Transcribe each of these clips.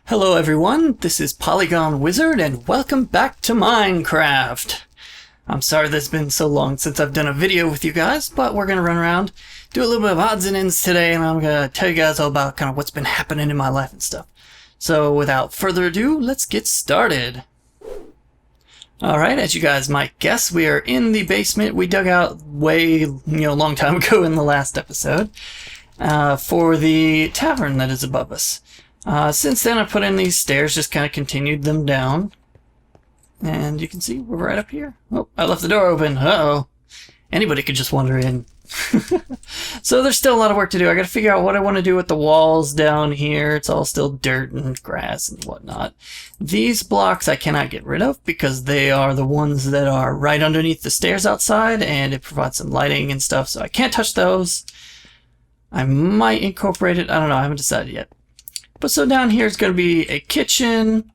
Hello everyone, this is Polygon Wizard and welcome back to Minecraft. I'm sorry there's been so long since I've done a video with you guys, but we're going to run around, do a little bit of odds and ends today, and I'm going to tell you guys all about kind of what's been happening in my life and stuff. So without further ado, let's get started. Alright, as you guys might guess, we are in the basement we dug out way, long time ago in the last episode, for the tavern that is above us. Since then, I put in these stairs, just kind of continued them down. And you can see we're right up here. Oh, I left the door open. Uh-oh. Anybody could just wander in. So there's still a lot of work to do. I got to figure out what I want to do with the walls down here. It's all still dirt and grass and whatnot. These blocks I cannot get rid of because they are the ones that are right underneath the stairs outside, and it provides some lighting and stuff, so I can't touch those. I might incorporate it. I don't know. I haven't decided yet. But so down here is going to be a kitchen.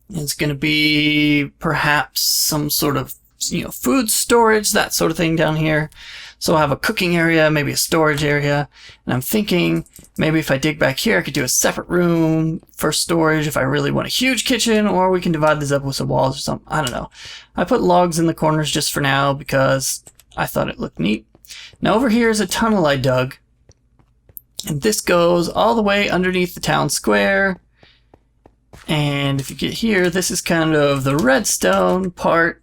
It's going to be perhaps some sort of, food storage, that sort of thing down here. So I'll have a cooking area, maybe a storage area. And I'm thinking maybe if I dig back here, I could do a separate room for storage if I really want a huge kitchen, or we can divide this up with some walls or something. I don't know. I put logs in the corners just for now because I thought it looked neat. Now over here is a tunnel I dug. And this goes all the way underneath the town square. And if you get here, this is kind of the redstone part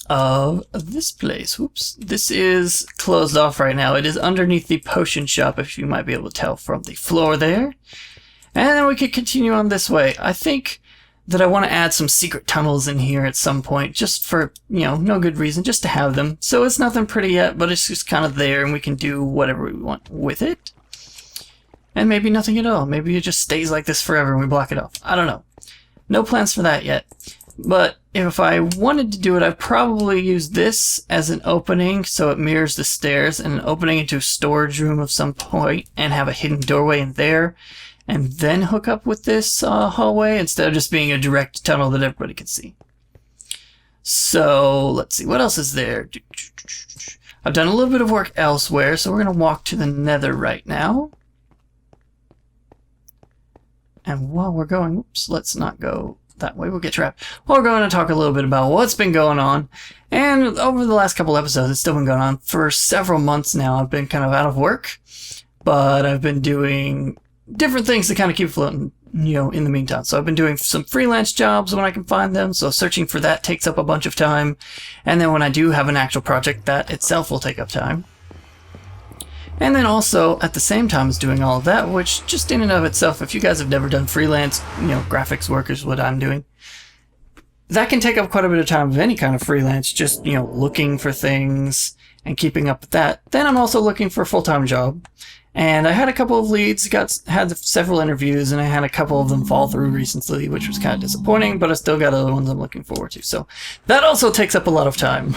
of this place. Whoops. This is closed off right now. It is underneath the potion shop, if you might be able to tell from the floor there. And then we could continue on this way. I think that I want to add some secret tunnels in here at some point, just for, no good reason, just to have them. So it's nothing pretty yet, but it's just kind of there, and we can do whatever we want with it. And maybe nothing at all. Maybe it just stays like this forever and we block it off. I don't know. No plans for that yet. But if I wanted to do it, I'd probably use this as an opening so it mirrors the stairs, and an opening into a storage room of some point, and have a hidden doorway in there. And then hook up with this hallway instead of just being a direct tunnel that everybody can see. So let's see, what else is there? I've done a little bit of work elsewhere, so we're going to walk to the nether right now. And while we're going, oops, let's not go that way, we'll get trapped. We're going to talk a little bit about what's been going on. And over the last couple episodes, it's still been going on for several months now. I've been kind of out of work, but I've been doing different things to kind of keep floating, in the meantime. So I've been doing some freelance jobs when I can find them, so searching for that takes up a bunch of time. And then when I do have an actual project, that itself will take up time. And then also, at the same time as doing all of that, which just in and of itself, if you guys have never done freelance, graphics work is what I'm doing, that can take up quite a bit of time of any kind of freelance, just, looking for things and keeping up with that. Then I'm also looking for a full-time job. And I had a couple of leads, had several interviews, and I had a couple of them fall through recently, which was kind of disappointing, but I still got other ones I'm looking forward to. So that also takes up a lot of time.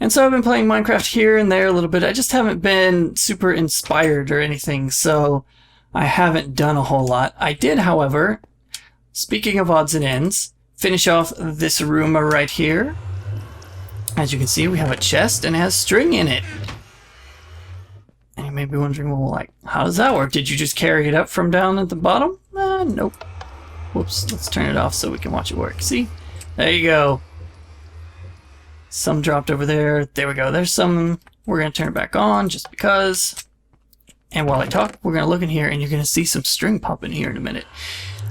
And so I've been playing Minecraft here and there a little bit. I just haven't been super inspired or anything, so I haven't done a whole lot. I did, however, speaking of odds and ends, finish off this room right here. As you can see, we have a chest and it has string in it. And you may be wondering, well, how does that work? Did you just carry it up from down at the bottom? Nope. Whoops, let's turn it off so we can watch it work. See? There you go. Some dropped over there. There we go. There's some. We're going to turn it back on just because. And while I talk, we're going to look in here and you're going to see some string pop in here in a minute.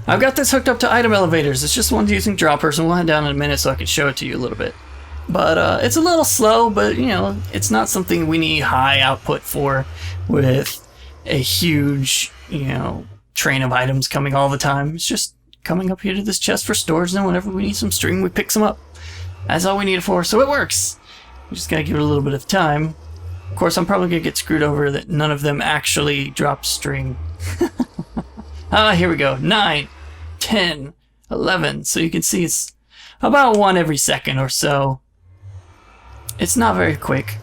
I've got this hooked up to item elevators. It's just one using droppers, and we'll head down in a minute so I can show it to you a little bit. But it's a little slow, but it's not something we need high output for with a huge, train of items coming all the time. It's just coming up here to this chest for storage, and then whenever we need some string, we pick some up. That's all we need it for, so it works. We just gotta give it a little bit of time. Of course, I'm probably gonna get screwed over that none of them actually drop string. Here we go. 9, 10, 11. So you can see it's about one every second or so. It's not very quick,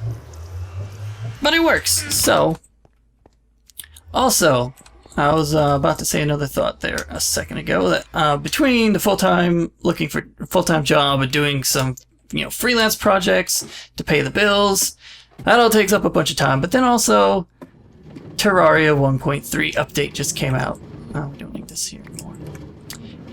but it works. So, also, I was about to say another thought there a second ago, that between the looking for a full-time job and doing some, freelance projects to pay the bills, that all takes up a bunch of time. But then also, Terraria 1.3 update just came out. Oh, we don't need this here anymore.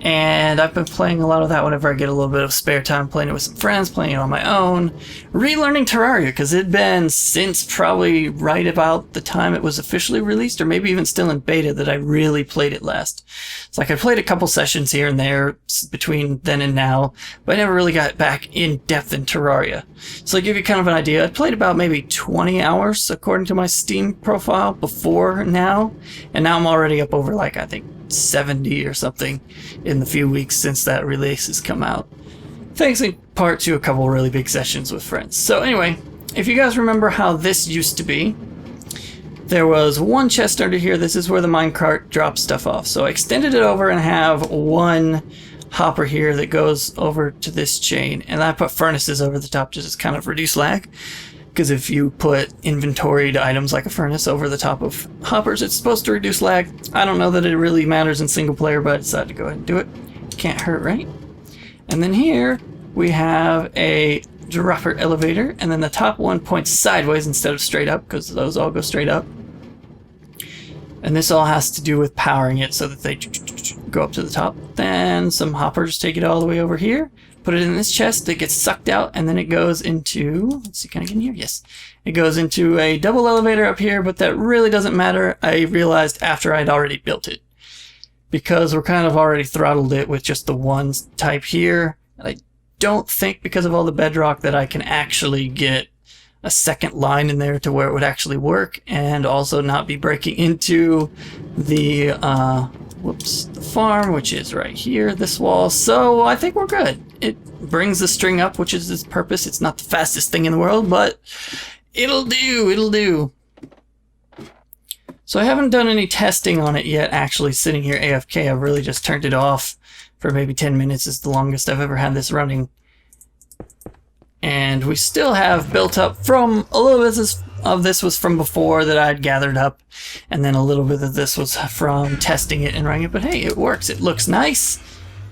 And I've been playing a lot of that whenever I get a little bit of spare time, playing it with some friends, playing it on my own, relearning Terraria, because it'd been since probably right about the time it was officially released, or maybe even still in beta, that I really played it last. It's like I played a couple sessions here and there between then and now, but I never really got back in depth in Terraria. So to give you kind of an idea, I played about maybe 20 hours according to my Steam profile before now, and now I'm already up over like, I think, 70 or something in the few weeks since that release has come out, thanks in part to a couple really big sessions with friends. So anyway, if you guys remember how this used to be, there was one chest under here. This is where the minecart drops stuff off. So I extended it over and have one hopper here that goes over to this chain, and I put furnaces over the top to just kind of reduce lag. Because if you put inventoried items like a furnace over the top of hoppers, it's supposed to reduce lag. I don't know that it really matters in single player, but I decided to go ahead and do it. Can't hurt, right? And then here we have a dropper elevator, and then the top one points sideways instead of straight up, because those all go straight up. And this all has to do with powering it so that they go up to the top. Then some hoppers take it all the way over here. Put it in this chest, it gets sucked out, and then it goes into, let's see, can I get in here? Yes. It goes into a double elevator up here, but that really doesn't matter. I realized after I'd already built it, because we're kind of already throttled it with just the one type here. I don't think, because of all the bedrock, that I can actually get a second line in there to where it would actually work, and also not be breaking into the, the farm, which is right here, this wall. So I think we're good. It brings the string up, which is its purpose. It's not the fastest thing in the world, but it'll do, it'll do. So I haven't done any testing on it yet, actually, sitting here AFK. I've really just turned it off for maybe 10 minutes. Is the longest I've ever had this running. And we still have built up from a little bit of this was from before that I'd gathered up, and then a little bit of this was from testing it and running it. But hey, it works. It looks nice.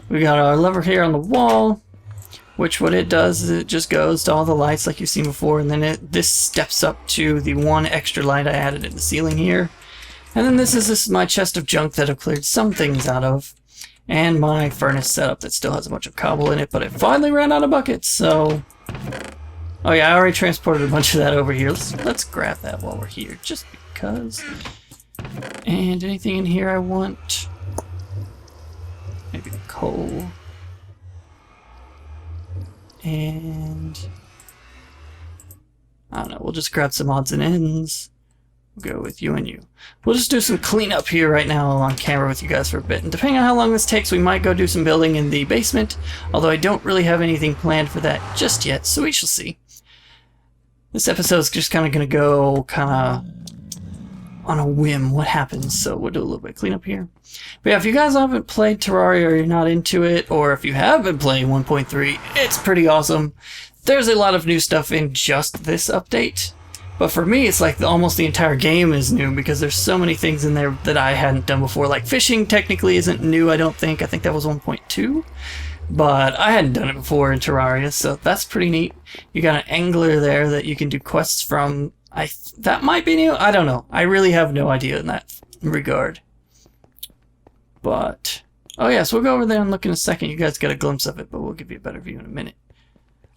We got our lever here on the wall, which what it does is it just goes to all the lights like you've seen before, and then this steps up to the one extra light I added in the ceiling here. And then this is my chest of junk that I've cleared some things out of, and my furnace setup that still has a bunch of cobble in it, but I finally ran out of buckets, so... Oh yeah, I already transported a bunch of that over here. Let's grab that while we're here, just because. And anything in here I want? Maybe the coal. And... I don't know, we'll just grab some odds and ends. We'll go with you and you. We'll just do some cleanup here right now on camera with you guys for a bit. And depending on how long this takes, we might go do some building in the basement. Although I don't really have anything planned for that just yet, so we shall see. This episode's just kind of going to go on a whim what happens, so we'll do a little bit of cleanup here. But yeah, if you guys haven't played Terraria or you're not into it, or if you have been playing 1.3, it's pretty awesome. There's a lot of new stuff in just this update. But for me, it's like almost the entire game is new, because there's so many things in there that I hadn't done before. Like fishing technically isn't new, I don't think. I think that was 1.2. But I hadn't done it before in Terraria, so that's pretty neat. You got an angler there that you can do quests from. That might be new? I don't know. I really have no idea in that regard. But, oh yeah, so we'll go over there and look in a second. You guys get a glimpse of it, but we'll give you a better view in a minute.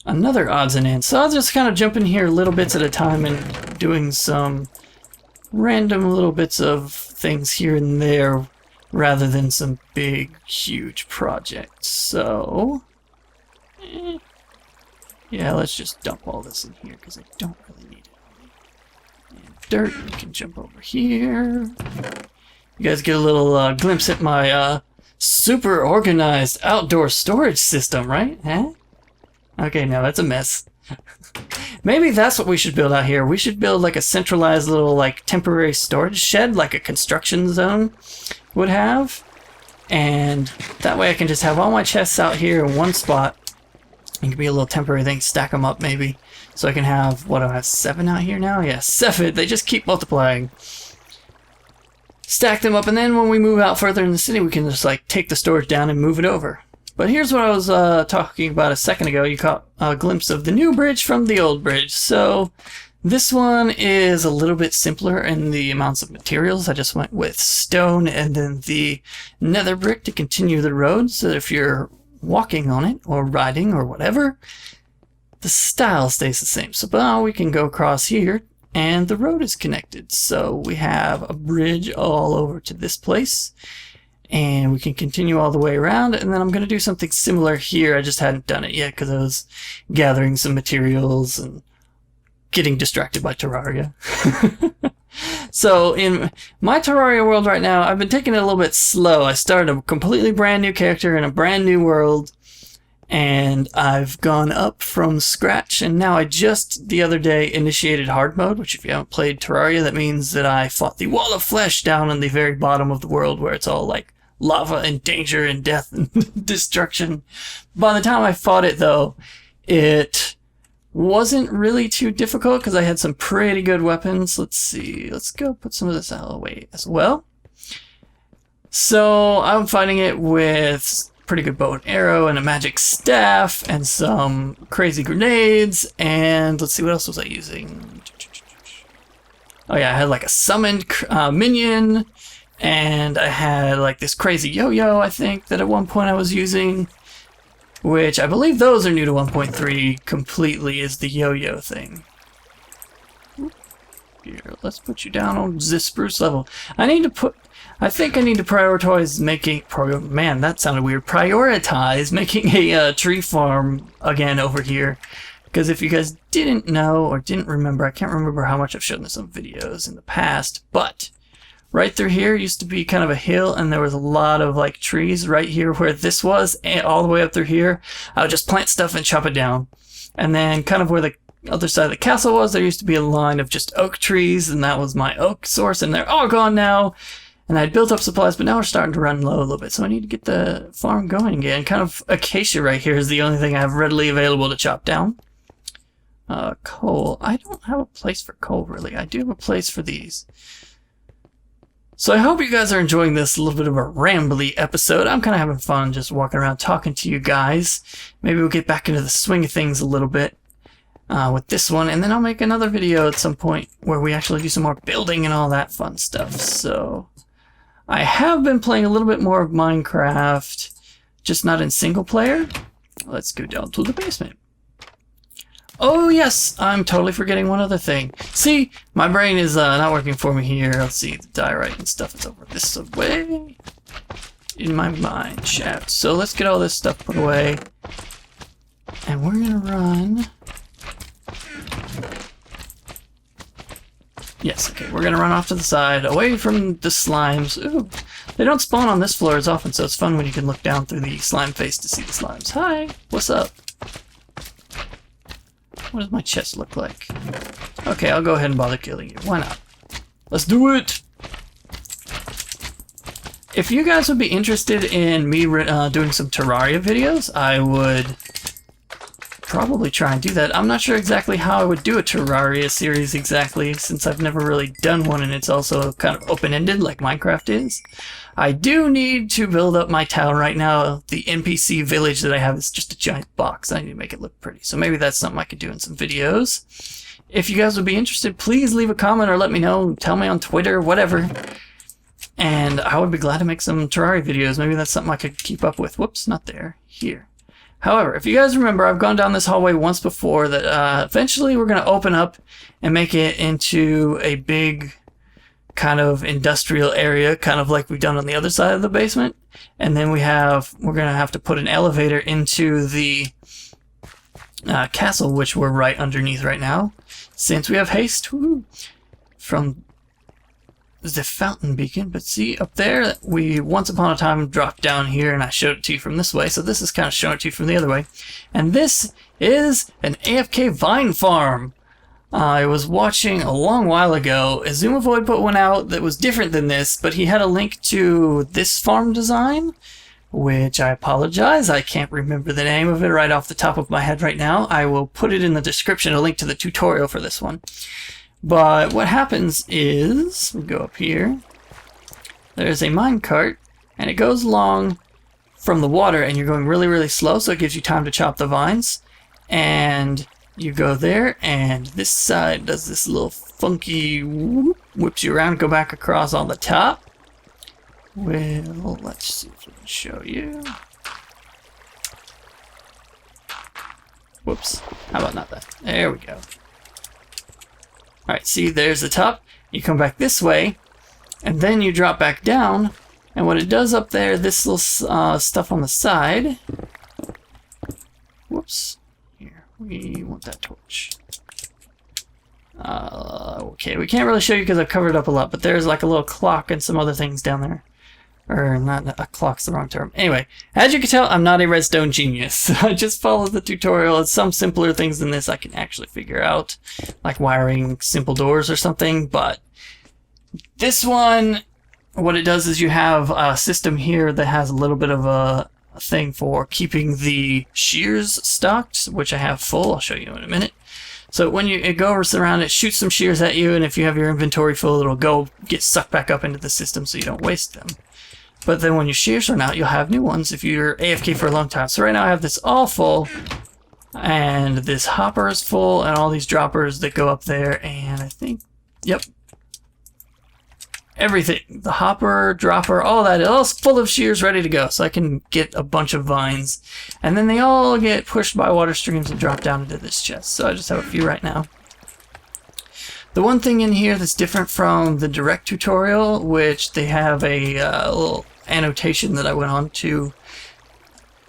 Another odds and ends. So I'll just kind of jump in here little bits at a time and doing some random little bits of things here and there rather than some big, huge projects. So, yeah, let's just dump all this in here because I don't really need it. And dirt, we can jump over here. You guys get a little glimpse at my super organized outdoor storage system, right? Huh? Okay, now that's a mess. Maybe that's what we should build out here. We should build like a centralized little like temporary storage shed, like a construction zone would have. And that way I can just have all my chests out here in one spot. It can be a little temporary thing, stack them up maybe. So I can have, what do I have, 7 out here now? Yeah, 7. They just keep multiplying. Stack them up, and then when we move out further in the city, we can just like take the storage down and move it over. But here's what I was talking about a second ago. You caught a glimpse of the new bridge from the old bridge. So this one is a little bit simpler in the amounts of materials. I just went with stone and then the nether brick to continue the road, so that if you're walking on it or riding or whatever, the style stays the same. So now we can go across here and the road is connected. So we have a bridge all over to this place. And we can continue all the way around, and then I'm going to do something similar here. I just hadn't done it yet because I was gathering some materials and getting distracted by Terraria. So in my Terraria world right now, I've been taking it a little bit slow. I started a completely brand new character in a brand new world, and I've gone up from scratch, and now I just the other day initiated hard mode, which if you haven't played Terraria, that means that I fought the wall of flesh down in the very bottom of the world where it's all like lava and danger and death and destruction. By the time I fought it, though, it wasn't really too difficult because I had some pretty good weapons. Let's see. Let's go put some of this out of the way as well. So I'm fighting it with pretty good bow and arrow and a magic staff and some crazy grenades. And let's see, what else was I using? Oh yeah, I had like a summoned minion. And I had like this crazy yo-yo, I think, that at one point I was using, which I believe those are new to 1.3 completely, is the yo-yo thing. Here, let's put you down on this spruce level. I think I need to prioritize making, man, that sounded weird, prioritize making a tree farm again over here. Because if you guys didn't know or didn't remember, I can't remember how much I've shown this on videos in the past, but right through here used to be kind of a hill, and there was a lot of like trees right here where this was, and all the way up through here. I would just plant stuff and chop it down. And then kind of where the other side of the castle was, there used to be a line of just oak trees, and that was my oak source, and they're all gone now. And I'd built up supplies, but now we're starting to run low a little bit, so I need to get the farm going again. Kind of acacia right here is the only thing I have readily available to chop down. Coal. I don't have a place for coal, really. I do have a place for these. So I hope you guys are enjoying this little bit of a rambly episode. I'm kind of having fun just walking around talking to you guys. Maybe we'll get back into the swing of things a little bit with this one, and then I'll make another video at some point where we actually do some more building and all that fun stuff. So I have been playing a little bit more of Minecraft, just not in single player. Let's go down to the basement. Oh yes, I'm totally forgetting one other thing. See, my brain is not working for me here. Let's see, the diorite and stuff is over this way in my mind shaft. So let's get all this stuff put away, and we're gonna run. Yes, okay, we're gonna run off to the side, away from the slimes. Ooh, they don't spawn on this floor as often, so it's fun when you can look down through the slime face to see the slimes. Hi, what's up? What does my chest look like? Okay, I'll go ahead and bother killing you. Why not? Let's do it! If you guys would be interested in me doing some Terraria videos, I would probably try and do that. I'm not sure exactly how I would do a Terraria series exactly, since I've never really done one, and it's also kind of open-ended like Minecraft is. I do need to build up my town right now. The NPC village that I have is just a giant box. I need to make it look pretty. So maybe that's something I could do in some videos. If you guys would be interested, please leave a comment or let me know. Tell me on Twitter, whatever. And I would be glad to make some Terraria videos. Maybe that's something I could keep up with. Whoops, not there. Here. However, if you guys remember, I've gone down this hallway once before that eventually we're going to open up and make it into a big kind of industrial area, kind of like we've done on the other side of the basement. And then we're going to have to put an elevator into the castle, which we're right underneath right now, since we have haste from the fountain beacon. But see, up there, we once upon a time dropped down here, and I showed it to you from this way, so this is kind of showing it to you from the other way. And this is an AFK vine farm. I was watching a long while ago. Azumavoid put one out that was different than this, but he had a link to this farm design, which I apologize. I can't remember the name of it right off the top of my head right now. I will put it in the description, a link to the tutorial for this one. But what happens is, we go up here, there's a minecart, and it goes along from the water, and you're going really, really slow, so it gives you time to chop the vines. And you go there, and this side does this little funky whoop, whips you around, go back across on the top. Well, let's see if we can show you. Whoops. How about not that? There we go. Alright, see, there's the top. You come back this way, and then you drop back down. And what it does up there, this little stuff on the side. Whoops. Here, we want that torch. Okay, we can't really show you because I've covered it up a lot, but there's like a little clock and some other things down there. Or not, a clock's the wrong term. Anyway, as you can tell, I'm not a redstone genius. I just follow the tutorial. It's some simpler things than this I can actually figure out, like wiring simple doors or something, but this one, what it does is you have a system here that has a little bit of a thing for keeping the shears stocked, which I have full. I'll show you in a minute. So when it goes around, it shoots some shears at you, and if you have your inventory full, it'll get sucked back up into the system so you don't waste them. But then when your shears run out, you'll have new ones if you're AFK for a long time. So right now I have this all full, and this hopper is full, and all these droppers that go up there, and I think, yep, everything, the hopper, dropper, all that, it's all full of shears ready to go, so I can get a bunch of vines. And then they all get pushed by water streams and drop down into this chest. So I just have a few right now. The one thing in here that's different from the direct tutorial, which they have a little annotation that I went on to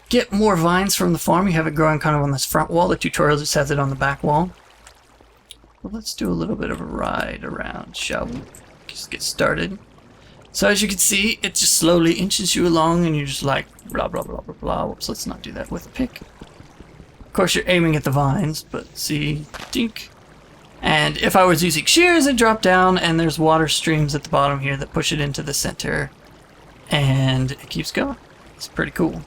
get more vines from the farm. You have it growing kind of on this front wall. The tutorial just has it on the back wall. Well, let's do a little bit of a ride around, shall we? Just get started. So as you can see, it just slowly inches you along, and you're just like blah blah blah blah blah. Whoops, let's not do that with a pick. Of course, you're aiming at the vines, but see, dink. And if I was using shears, it'd drop down, and there's water streams at the bottom here that push it into the center, and it keeps going. It's pretty cool.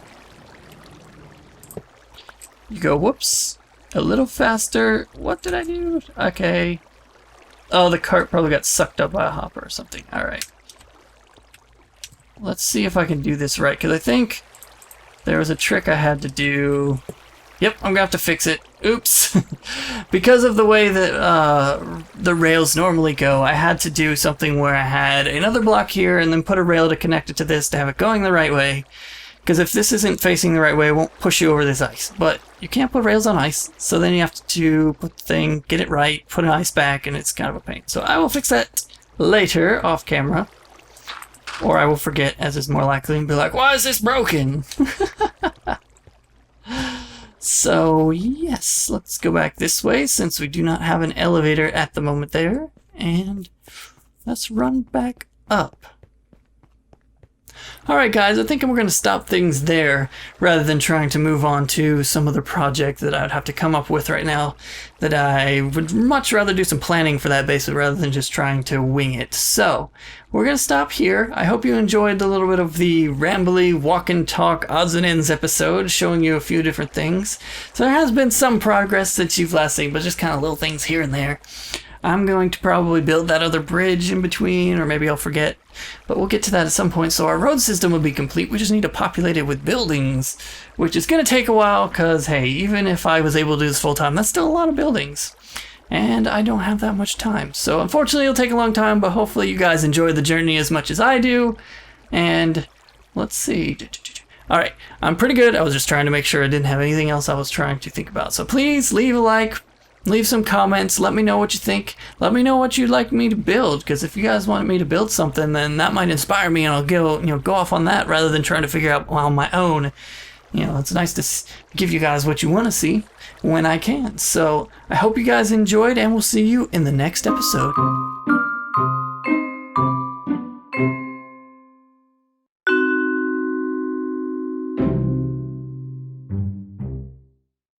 You go, whoops, a little faster. What did I do? Okay. Oh, the cart probably got sucked up by a hopper or something. Alright. Let's see if I can do this right, because I think there was a trick I had to do. Yep, I'm gonna have to fix it. Oops. Because of the way that the rails normally go, I had to do something where I had another block here and then put a rail to connect it to this to have it going the right way. Because if this isn't facing the right way, it won't push you over this ice. But you can't put rails on ice, so then you have to put the thing, get it right, put an ice back, and it's kind of a pain. So I will fix that later, off camera. Or I will forget, as is more likely, and be like, why is this broken? So, yes, let's go back this way, since we do not have an elevator at the moment there. And let's run back up. Alright guys, I think we're going to stop things there rather than trying to move on to some other project that I would have to come up with right now, that I would much rather do some planning for that base rather than just trying to wing it. So, we're going to stop here. I hope you enjoyed a little bit of the rambly walk and talk odds and ends episode, showing you a few different things. So there has been some progress since you've last seen, but just kind of little things here and there. I'm going to probably build that other bridge in between, or maybe I'll forget. But we'll get to that at some point. So our road system will be complete. We just need to populate it with buildings, which is going to take a while because, hey, even if I was able to do this full time, that's still a lot of buildings. And I don't have that much time. So unfortunately, it'll take a long time, but hopefully you guys enjoy the journey as much as I do. And let's see. Alright, I'm pretty good. I was just trying to make sure I didn't have anything else I was trying to think about. So please leave a like. Leave some comments, let me know what you think, let me know what you'd like me to build, because if you guys want me to build something, then that might inspire me and I'll go off on that rather than trying to figure out on my own. It's nice to give you guys what you want to see when I can. So I hope you guys enjoyed, and we'll see you in the next episode.